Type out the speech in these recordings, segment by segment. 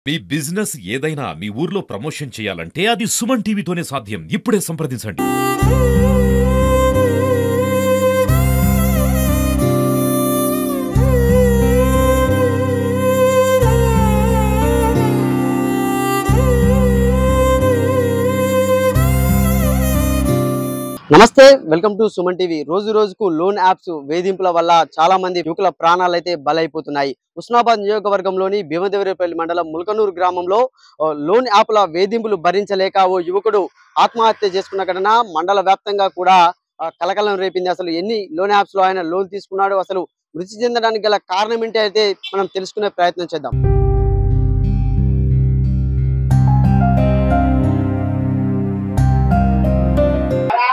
మీ business ఏదైనా మీ ఊర్లో promotion చేయాలంటే అది సుమన్ టీవీతోనే సాధ్యం. ఇప్పుడే సంప్రదించండి. నమస్తే, వెల్కమ్ టు సుమన్ టీవీ. రోజు రోజుకు లోన్ యాప్స్ వేధింపుల వల్ల చాలా మంది యువకుల ప్రాణాలు అయితే బలైపోతున్నాయి. ఉస్నాబాద్ నియోజకవర్గంలోని భీమదేవరపల్లి మండలం ముల్కనూరు గ్రామంలో లోన్ యాప్ల వేధింపులు భరించలేక ఓ యువకుడు ఆత్మహత్య చేసుకున్న ఘటన మండల వ్యాప్తంగా కూడా కలకలం రేపింది. అసలు ఎన్ని లోన్ యాప్స్ లో ఆయన లోన్ తీసుకున్నాడు, అసలు మృతి చెందడానికి గల కారణం ఏంటి అయితే మనం తెలుసుకునే ప్రయత్నం చేద్దాం.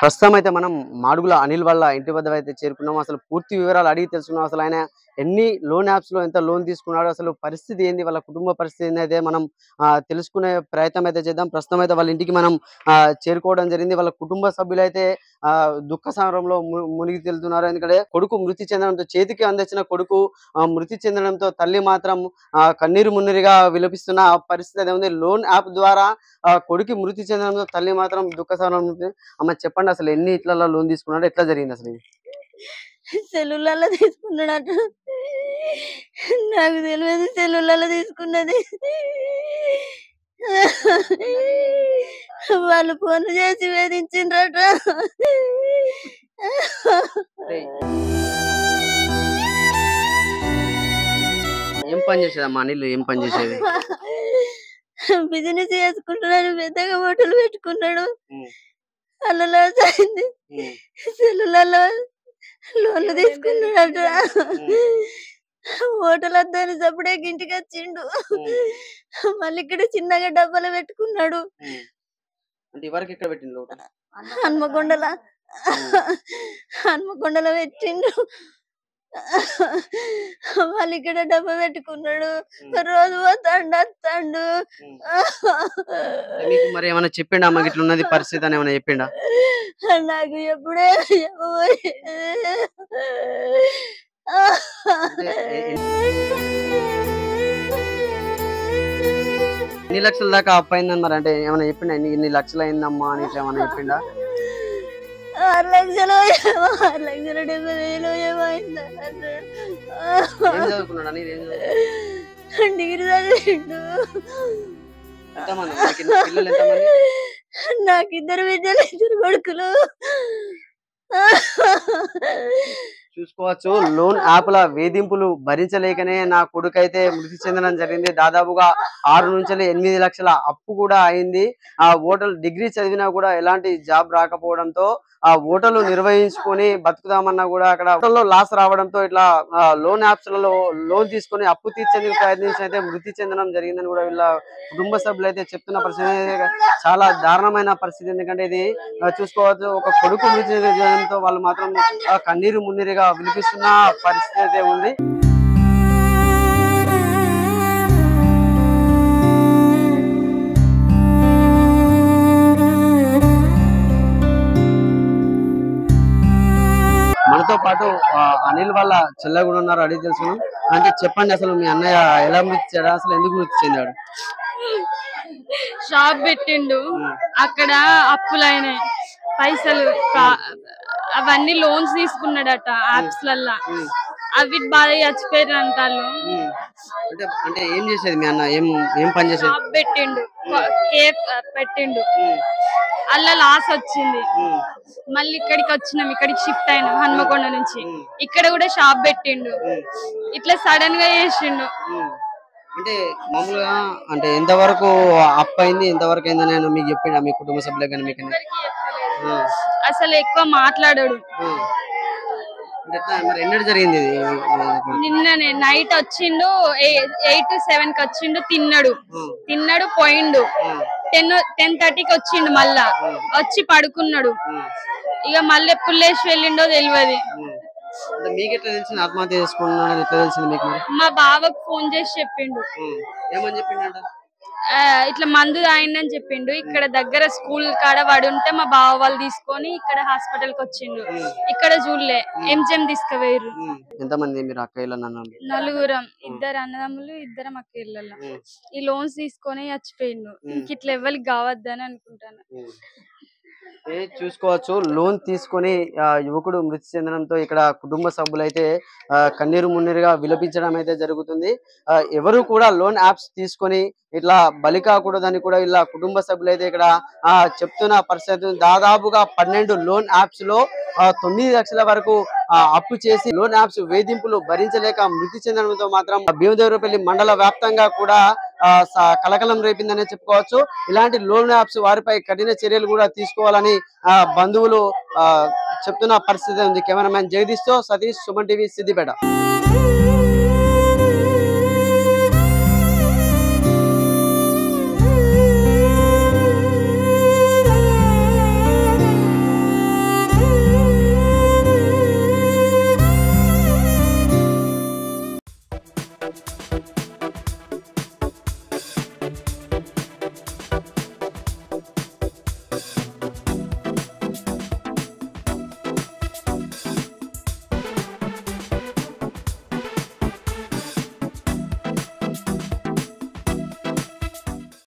ప్రస్తుతం అయితే మనం మాడుగుల అనిల్ వాళ్ళ ఇంటి వద్ద అయితే చేరుకున్నాం. అసలు పూర్తి వివరాలు అడిగి తెలుసుకున్నాం. అసలు ఆయన ఎన్ని లోన్ యాప్స్ లో ఎంత లోన్ తీసుకున్నాడు, అసలు పరిస్థితి ఏంది, వాళ్ళ కుటుంబ పరిస్థితి ఏంది అయితే మనం తెలుసుకునే ప్రయత్నం అయితే చేద్దాం. ప్రస్తుతం అయితే వాళ్ళ ఇంటికి మనం చేరుకోవడం జరిగింది. వాళ్ళ కుటుంబ సభ్యులు అయితే దుఃఖ సమరంలో మునిగి తెలుతున్నారు. ఎందుకంటే కొడుకు మృతి చెందడంతో, చేతికి అందించిన కొడుకు మృతి చెందడంతో తల్లి మాత్రం కన్నీరు మున్నీరుగా విలపిస్తున్న పరిస్థితి అయితే ఉంది. లోన్ యాప్ ద్వారా కొడుకు మృతి చెందడంతో తల్లి మాత్రం దుఃఖ సమరం. అమ్మ చెప్పండి, అసలు ఎన్ని ఇట్లా లోన్ తీసుకున్నాడు, ఎట్లా జరిగింది అసలు? సెల్లులలో తీసుకున్నాడట, నాకు తెలియదు. సెల్లులలో తీసుకున్నది. వాళ్ళు ఫోన్ చేసి వేధించిండ్రట. ఏం పని చేసేదమ్మా అనిల్? ఏం పని చేసేది? బిజినెస్ చేసుకుంటున్నాడు, పెద్దగా హోటల్ పెట్టుకున్నాడు. అలా లాస్ అయింది. సెల్లులలో లోన్లు తీసుకున్నాడట. హోటల్ వద్దని సప్పుడే ఇంటికి వచ్చిండు. మళ్ళీ ఇక్కడ చిన్నగా డబ్బాలు పెట్టుకున్నాడు. హన్మకొండలో పెట్టిండు. వాళ్ళు ఇక్కడ డబ్బా పెట్టుకున్నాడు. రోజు వస్తాడు. మరి ఏమైనా చెప్పిండా అమ్మ ఇట్లా ఉన్నది పరిస్థితి అని ఏమైనా చెప్పిండా? నాకు ఎప్పుడే ఎన్ని లక్షల దాకా అప్పు అయిందని మరి అంటే ఏమైనా చెప్పిండా? ఇన్ని లక్షలు అయిందమ్మా అని ఇట్లా ఏమైనా చెప్పిండా? 6 లక్షలు 6,70,000 ఏమో అయింది. డిగ్రీ చదివిండు. నాకు 2 బిడ్డలు, 2 కొడుకులు. చూసుకోవచ్చు, లోన్ యాప్ల వేధింపులు భరించలేకనే నా కొడుకు అయితే మృతి చెందడం జరిగింది. దాదాపుగా 6 నుంచి 8 లక్షల అప్పు కూడా అయింది. ఆ హోటల్ డిగ్రీ చదివినా కూడా ఎలాంటి జాబ్ రాకపోవడంతో ఆ హోటల్ నిర్వహించుకొని బతుకుదామన్నా కూడా అక్కడ హోటల్లో లాస్ రావడంతో ఇట్లా లోన్ యాప్స్ లలో లోన్ తీసుకొని అప్పు తీర్చేందుకు ప్రయత్నించి అయితే మృతి చెందడం జరిగిందని కూడా వీళ్ళ కుటుంబ సభ్యులు అయితే చెప్తున్న పరిస్థితి చాలా దారుణమైన పరిస్థితి. ఎందుకంటే ఇది చూసుకోవచ్చు, ఒక కొడుకు మృతి చెందడంతో వాళ్ళు మాత్రం కన్నీరు మున్నీరుగా వినిపిస్తున్న పరిస్థితి అయితే ఉంది. మనతో పాటు అనిల్ వాళ్ళ చెల్లె కూడా ఉన్నారు, అడిగి తెలుసుకున్నాం. అంటే చెప్పండి, అసలు మీ అన్నయ్య ఎలా మృతి చెందాడు, అసలు ఎందుకు మృతి చెందాడు? షాప్ పెట్టిండు, అక్కడ అప్పులైనాయి, పైసలు అవన్నీ లోన్స్ తీసుకున్నాడట యాప్స్ లల్లా. అవి బాగా చచ్చిపోయారు అంటారు. అంటే ఏం చేసేది మీ అన్న? ఏం పని చేసేది? షాప్ పెట్టిండు, కేఫ్ పెట్టిండు. అలా లాస్ వచ్చింది. మళ్ళీ ఇక్కడికి వచ్చినాం, ఇక్కడికి షిఫ్ట్ అయినాం హన్మకొండ నుంచి. ఇక్కడ కూడా షాప్ పెట్టిండు. ఇట్లా సడన్ గా చేసిండు. అంటే మామూలుగా అంటే ఎంతవరకు అప్ అయింది, ఎంతవరకు అయిందని ఆయన మీకు చెప్పిండా? మీ కుటుంబ సభ్యులకు కానీ మీకు? అసలు ఎక్కువ మాట్లాడాడు. మరి ఎన్నడూ జరిగింది? నిన్ననే నైట్ వచ్చిండు, 8 to 7 కి వచ్చిండు, తిన్నాడు పోయిండు. 10:30కి వచ్చిండు, మళ్ళా వచ్చి పడుకున్నాడు. ఇక మళ్ళీ ఎప్పుడు లేచి వెళ్ళిండో తెలియదు. మీకు ఎట్లా తెలిసింది ఆత్మహత్య చేసుకున్నాడు? ఎట్లా తెలిసింది మీకు? మా బావకు ఫోన్ చేసి చెప్పిండు. ఏమని చెప్పిండ? ఇట్లా మందు తాగిండని చెప్పిండు. ఇక్కడ దగ్గర స్కూల్ కాడ వాడు ఉంటే మా బావ వాళ్ళు తీసుకొని ఇక్కడ హాస్పిటల్ కి వచ్చిండు. ఇక్కడ చూడలే, ఎంజిఎం తీసుకుపోయారు. ఎంతమంది మీరు అక్కయ్యలు నలుగురం, 2 అన్నదమ్ములు 2 అక్కయ్యల. ఈ లోన్స్ తీసుకొని చచ్చిపోయిండు. ఇంక ఇట్లా ఎవరికి కావద్దని అనుకుంటాను. చూసుకోవచ్చు, లోన్ తీసుకొని యువకుడు మృతి చెందడంతో ఇక్కడ కుటుంబ సభ్యులైతే కన్నీరు మున్నీరుగా విలపించడం అయితే జరుగుతుంది. ఎవరు కూడా లోన్ యాప్స్ తీసుకొని ఇట్లా బలి కాకూడదని కూడా ఇలా కుటుంబ సభ్యులైతే ఇక్కడ చెప్తున్న పరిస్థితి. దాదాపుగా 12 లోన్ యాప్స్ లో 9 లక్షల వరకు అప్పు చేసి లోన్ యాప్స్ వేధింపులు భరించలేక మృతి చెందడంతో మాత్రం భీమదేవరపల్లి మండల వ్యాప్తంగా కూడా కలకలం రేపిందనే చెప్పుకోవచ్చు. ఇలాంటి లోన్ యాప్స్ వారిపై కఠిన చర్యలు కూడా తీసుకోవాలని బంధువులు చెప్తున్న పరిస్థితి ఉంది. కెమెరామెన్ జగదీష్ తో సతీష్, సుమన్ టీవీ, సిద్దిపేట.